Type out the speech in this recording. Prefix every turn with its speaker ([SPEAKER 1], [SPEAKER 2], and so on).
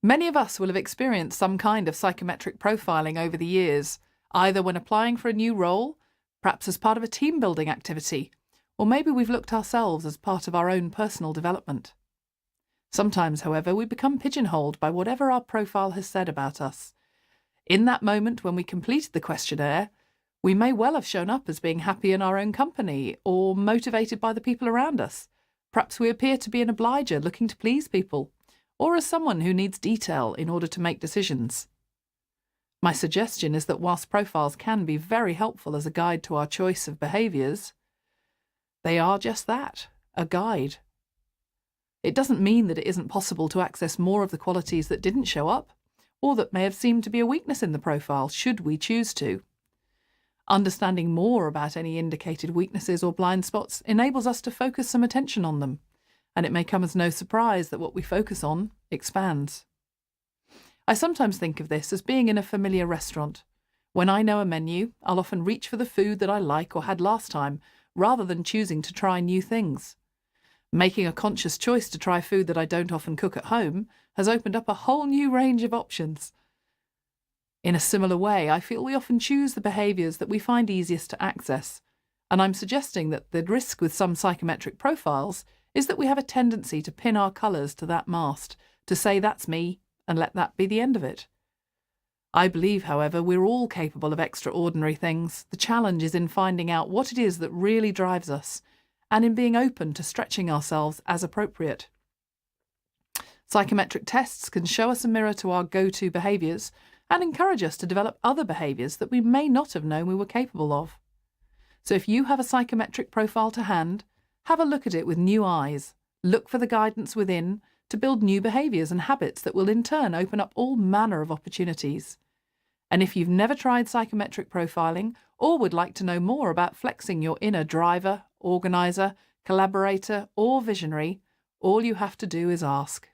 [SPEAKER 1] Many of us will have experienced some kind of psychometric profiling over the years, either when applying for a new role, perhaps as part of a team-building activity, or maybe we've looked ourselves as part of our own personal development. Sometimes, however, we become pigeonholed by whatever our profile has said about us. In that moment when we completed the questionnaire, we may well have shown up as being happy in our own company or motivated by the people around us. Perhaps we appear to be an obliger looking to please people, or as someone who needs detail in order to make decisions. My suggestion is that whilst profiles can be very helpful as a guide to our choice of behaviours, they are just that, a guide. It doesn't mean that it isn't possible to access more of the qualities that didn't show up, or that may have seemed to be a weakness in the profile, should we choose to. Understanding more about any indicated weaknesses or blind spots enables us to focus some attention on them, and it may come as no surprise that what we focus on expands. I sometimes think of this as being in a familiar restaurant. When I know a menu, I'll often reach for the food that I like or had last time, rather than choosing to try new things. Making a conscious choice to try food that I don't often cook at home has opened up a whole new range of options. In a similar way, I feel we often choose the behaviours that we find easiest to access, and I'm suggesting that the risk with some psychometric profiles is that we have a tendency to pin our colours to that mast, to say that's me, and let that be the end of it. I believe, however, we're all capable of extraordinary things. The challenge is in finding out what it is that really drives us, and in being open to stretching ourselves as appropriate. Psychometric tests can show us a mirror to our go-to behaviours and encourage us to develop other behaviours that we may not have known we were capable of. So if you have a psychometric profile to hand, have a look at it with new eyes. Look for the guidance within to build new behaviours and habits that will in turn open up all manner of opportunities. And if you've never tried psychometric profiling or would like to know more about flexing your inner driver, organiser, collaborator or visionary, all you have to do is ask.